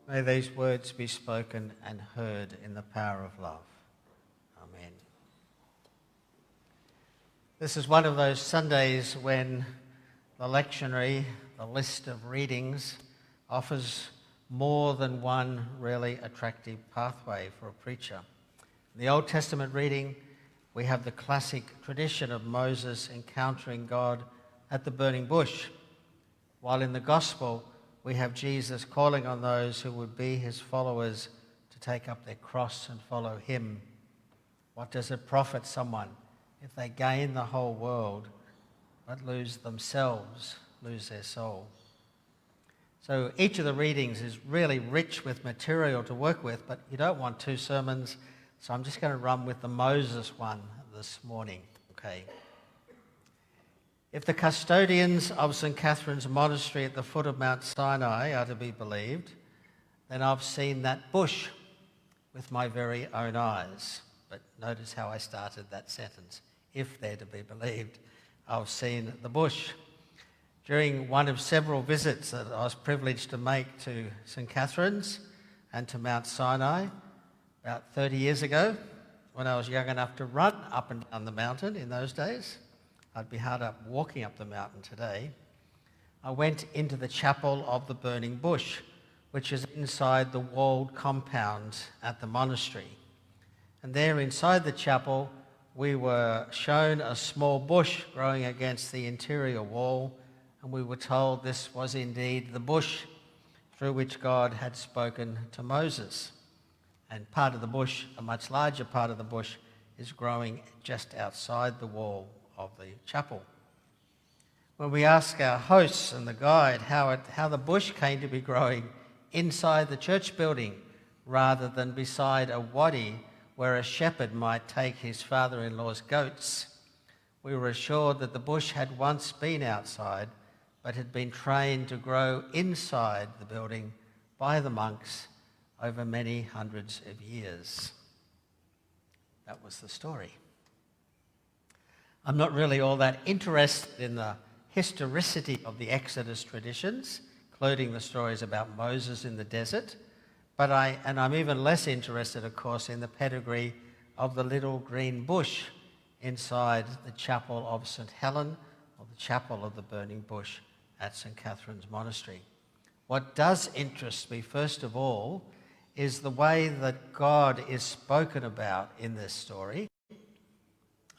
May these words be spoken and heard in the power of love. Amen. This is one of those Sundays when the lectionary, the list of readings, offers more than one really attractive pathway for a preacher. In the Old Testament reading, we have the classic tradition of Moses encountering God at the burning bush, while in the Gospel, we have Jesus calling on those who would be his followers to take up their cross and follow him. What does it profit someone if they gain the whole world but lose themselves, lose their soul? So each of the readings is really rich with material to work with, but you don't want two sermons, so I'm just going to run with the Moses one this morning. Okay. If the custodians of St. Catherine's Monastery at the foot of Mount Sinai are to be believed, then I've seen that bush with my very own eyes. But notice how I started that sentence. If they're to be believed, I've seen the bush. During one of several visits that I was privileged to make to St. Catherine's and to Mount Sinai about 30 years ago, when I was young enough to run up and down the mountain in those days, I'd be hard up walking up the mountain today. I went into the chapel of the burning bush, which is inside the walled compound at the monastery. And there inside the chapel, we were shown a small bush growing against the interior wall, and we were told this was indeed the bush through which God had spoken to Moses. And part of the bush, a much larger part of the bush, is growing just outside the wall of the chapel. When we ask our hosts and the guide how the bush came to be growing inside the church building rather than beside a wadi where a shepherd might take his father-in-law's goats, we were assured that the bush had once been outside but had been trained to grow inside the building by the monks over many hundreds of years. That was the story. I'm not really all that interested in the historicity of the Exodus traditions, including the stories about Moses in the desert, but I'm even less interested, of course, in the pedigree of the little green bush inside the chapel of St. Helen, or the chapel of the burning bush at St. Catherine's Monastery. What does interest me, first of all, is the way that God is spoken about in this story.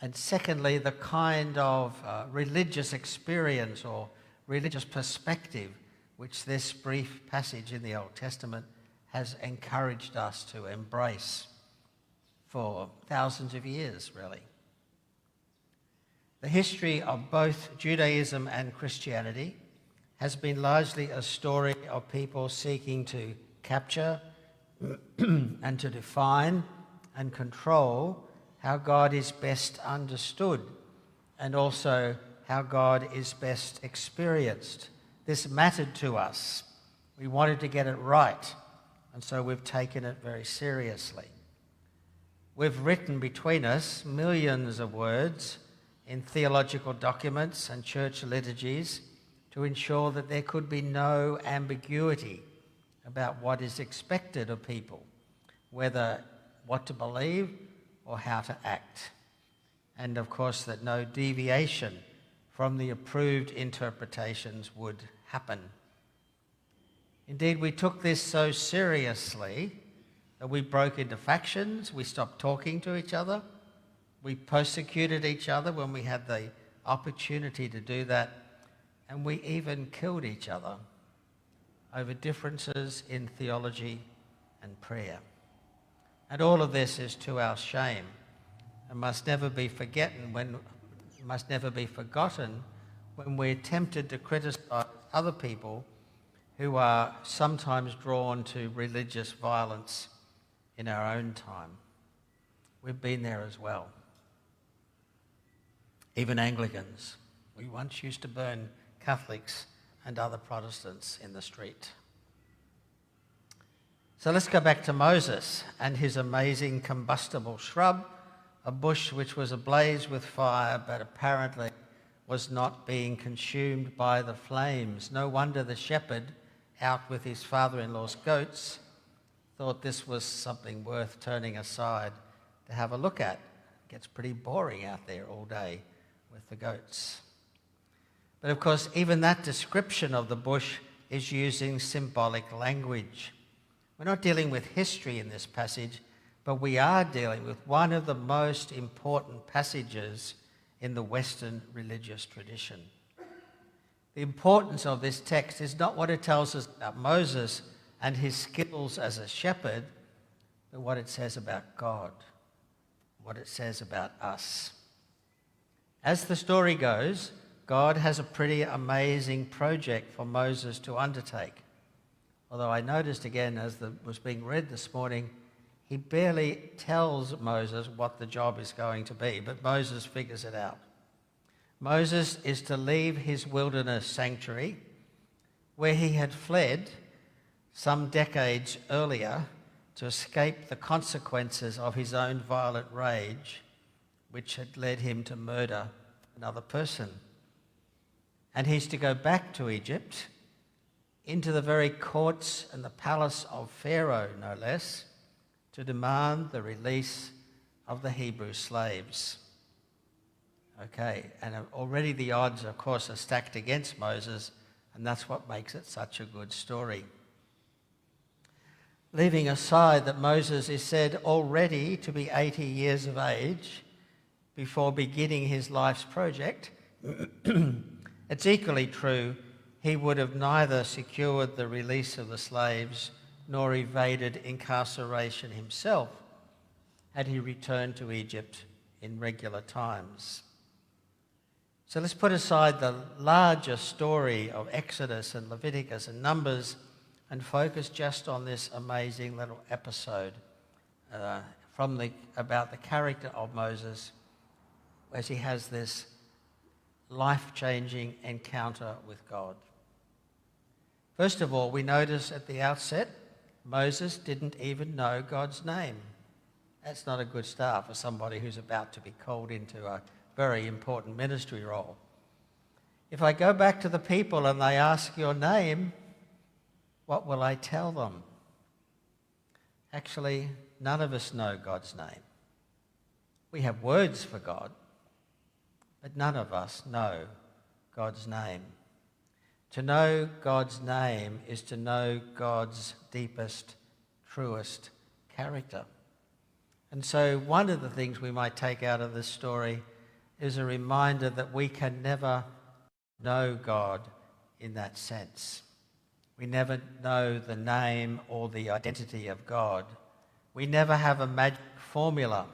And secondly, the kind of religious experience or religious perspective which this brief passage in the Old Testament has encouraged us to embrace for thousands of years, really. The history of both Judaism and Christianity has been largely a story of people seeking to capture and to define and control how God is best understood and also how God is best experienced. This mattered to us. We wanted to get it right, and so we've taken it very seriously. We've written between us millions of words in theological documents and church liturgies to ensure that there could be no ambiguity about what is expected of people, whether what to believe or how to act. And of course that no deviation from the approved interpretations would happen. Indeed, we took this so seriously that we broke into factions, we stopped talking to each other, we persecuted each other when we had the opportunity to do that, and we even killed each other over differences in theology and prayer. And all of this is to our shame and must never be forgotten when we're tempted to criticize other people who are sometimes drawn to religious violence in our own time. We've been there as well. Even Anglicans. We once used to burn Catholics and other Protestants in the street. So let's go back to Moses and his amazing combustible shrub, a bush which was ablaze with fire but apparently was not being consumed by the flames. No wonder the shepherd out with his father-in-law's goats, thought this was something worth turning aside to have a look at. It gets pretty boring out there all day with the goats. But of course, even that description of the bush is using symbolic language. We're not dealing with history in this passage, but we are dealing with one of the most important passages in the Western religious tradition. The importance of this text is not what it tells us about Moses and his skills as a shepherd, but what it says about God, what it says about us. As the story goes, God has a pretty amazing project for Moses to undertake. Although I noticed again as was being read this morning, he barely tells Moses what the job is going to be, but Moses figures it out. Moses is to leave his wilderness sanctuary, where he had fled some decades earlier to escape the consequences of his own violent rage, which had led him to murder another person. And he's to go back to Egypt, into the very courts and the palace of Pharaoh, no less, to demand the release of the Hebrew slaves. Okay, and already the odds, of course, are stacked against Moses, and that's what makes it such a good story. Leaving aside that Moses is said already to be 80 years of age before beginning his life's project, it's equally true he would have neither secured the release of the slaves nor evaded incarceration himself had he returned to Egypt in regular times. So let's put aside the larger story of Exodus and Leviticus and Numbers and focus just on this amazing little episode about the character of Moses as he has this life-changing encounter with God. First of all, we notice at the outset, Moses didn't even know God's name. That's not a good start for somebody who's about to be called into a very important ministry role. If I go back to the people and they ask your name, what will I tell them? Actually, none of us know God's name. We have words for God, but none of us know God's name. To know God's name is to know God's deepest, truest character. And so one of the things we might take out of this story is a reminder that we can never know God in that sense. We never know the name or the identity of God. We never have a magic formula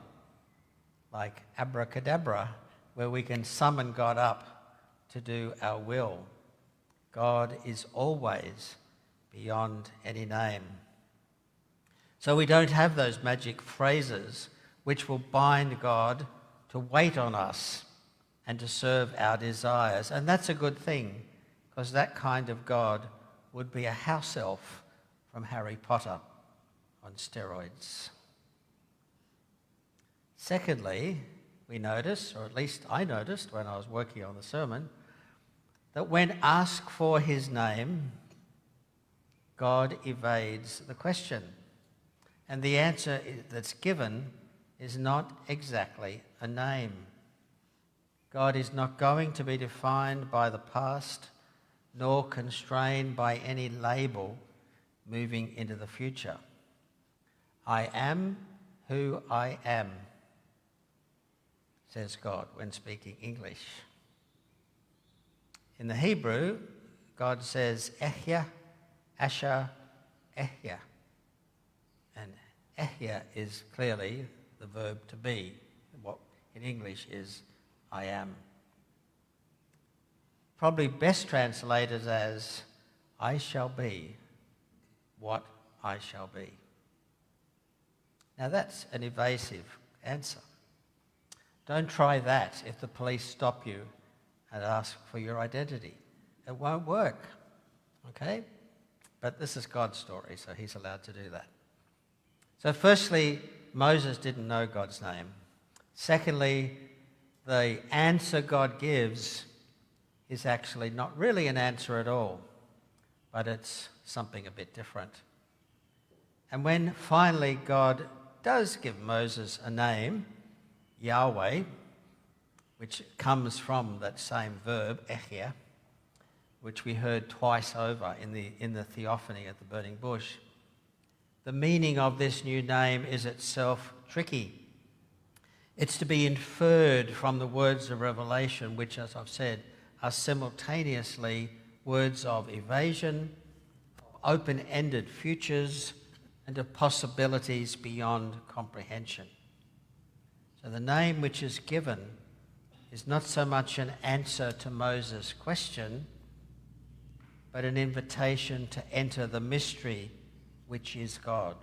like abracadabra where we can summon God up to do our will. God is always beyond any name. So we don't have those magic phrases which will bind God to wait on us and to serve our desires. And that's a good thing, because that kind of God would be a house elf from Harry Potter on steroids. Secondly, we notice, or at least I noticed when I was working on the sermon, that when asked for his name, God evades the question. And the answer that's given is not exactly a name. God is not going to be defined by the past, nor constrained by any label moving into the future. I am who I am, says God when speaking English. In the Hebrew, God says, Ehya, Asher, Ehya. And Ehya is clearly the verb to be, what in English is I am. Probably best translated as I shall be what I shall be. Now that's an evasive answer. Don't try that if the police stop you and ask for your identity. It won't work, okay? But this is God's story, so he's allowed to do that. So firstly, Moses didn't know God's name. Secondly, the answer God gives is actually not really an answer at all, but it's something a bit different. And when finally God does give Moses a name, Yahweh, which comes from that same verb, echia, which we heard twice over in the theophany at the burning bush, the meaning of this new name is itself tricky. It's to be inferred from the words of Revelation, which, as I've said, are simultaneously words of evasion, open-ended futures, and of possibilities beyond comprehension. So the name which is given is not so much an answer to Moses' question, but an invitation to enter the mystery which is God,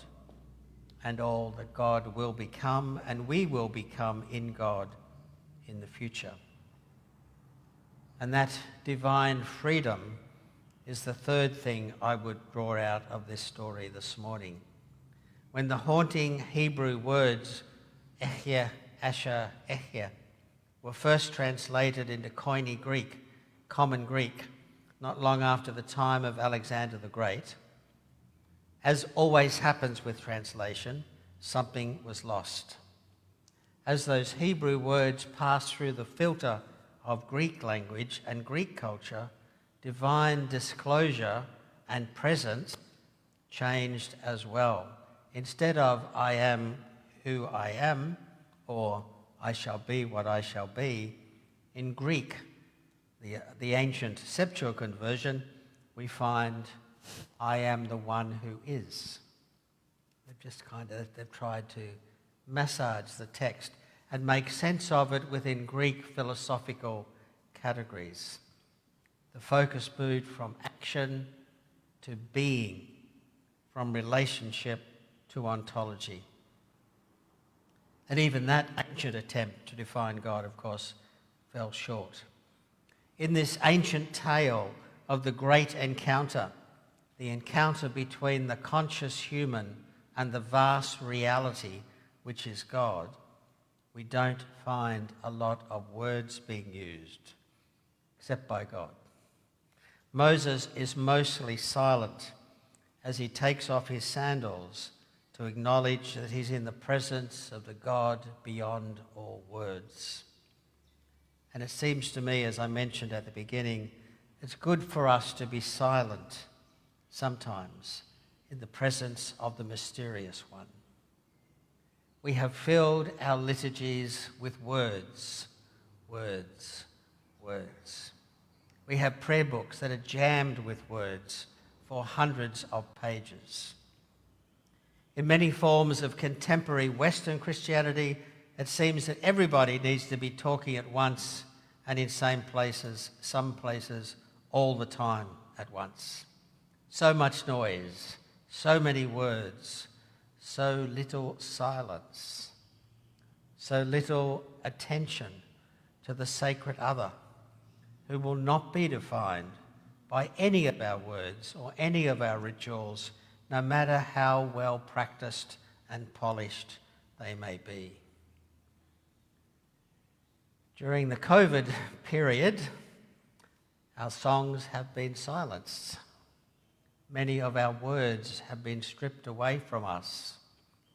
and all that God will become and we will become in God in the future. And that divine freedom is the third thing I would draw out of this story this morning. When the haunting Hebrew words echia, asher, echia were first translated into Koine Greek, Common Greek, not long after the time of Alexander the Great, as always happens with translation, something was lost. As those Hebrew words passed through the filter of Greek language and Greek culture, divine disclosure and presence changed as well. Instead of I am who I am, or I shall be what I shall be, in Greek, the ancient Septuagint version, we find I am the one who is. They've tried to massage the text and make sense of it within Greek philosophical categories. The focus moved from action to being, from relationship to ontology. And even that ancient attempt to define God, of course, fell short. In this ancient tale of the great encounter, the encounter between the conscious human and the vast reality which is God, we don't find a lot of words being used, except by God. Moses is mostly silent as he takes off his sandals to acknowledge that he's in the presence of the God beyond all words. And it seems to me, as I mentioned at the beginning, it's good for us to be silent sometimes in the presence of the mysterious one. We have filled our liturgies with words, words, words. We have prayer books that are jammed with words for hundreds of pages. In many forms of contemporary Western Christianity, it seems that everybody needs to be talking at once and in some places, all the time at once. So much noise, so many words, so little silence, so little attention to the sacred other, who will not be defined by any of our words or any of our rituals, no matter how well practiced and polished they may be. During the COVID period, our songs have been silenced. Many of our words have been stripped away from us.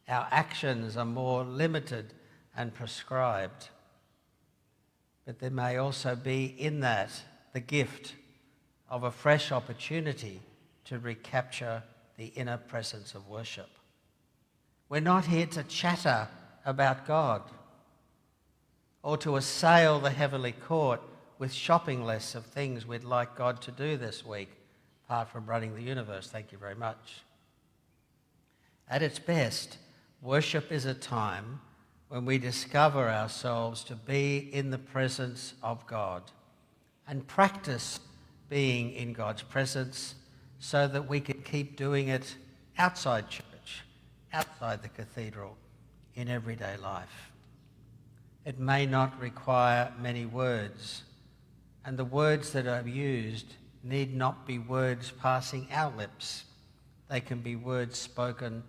Our actions are more limited and prescribed. But there may also be in that the gift of a fresh opportunity to recapture the inner presence of worship. We're not here to chatter about God or to assail the heavenly court with shopping lists of things we'd like God to do this week, apart from running the universe. Thank you very much. At its best, worship is a time when we discover ourselves to be in the presence of God and practice being in God's presence so that we can keep doing it outside church, outside the cathedral, in everyday life. It may not require many words, and the words that are used need not be words passing our lips. They can be words spoken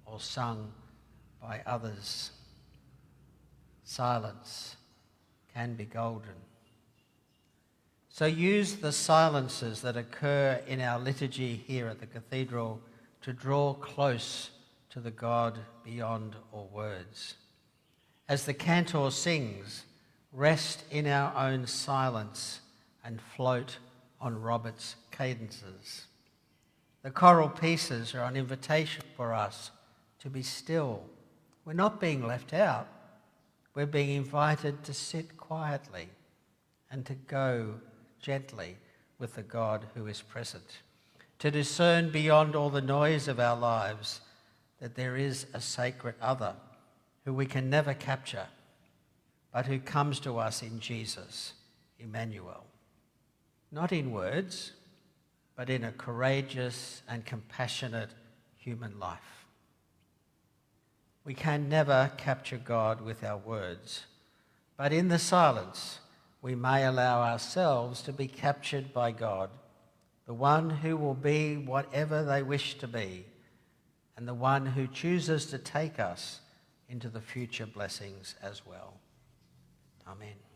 or sung by others. Silence can be golden. So use the silences that occur in our liturgy here at the Cathedral to draw close to the God beyond all words. As the cantor sings, rest in our own silence and float on Robert's cadences. The choral pieces are an invitation for us to be still. We're not being left out. We're being invited to sit quietly and to go gently with the God who is present, to discern beyond all the noise of our lives that there is a sacred other who we can never capture, but who comes to us in Jesus, Emmanuel. Not in words, but in a courageous and compassionate human life. We can never capture God with our words, but in the silence, we may allow ourselves to be captured by God, the one who will be whatever they wish to be, and the one who chooses to take us into the future blessings as well. Amen.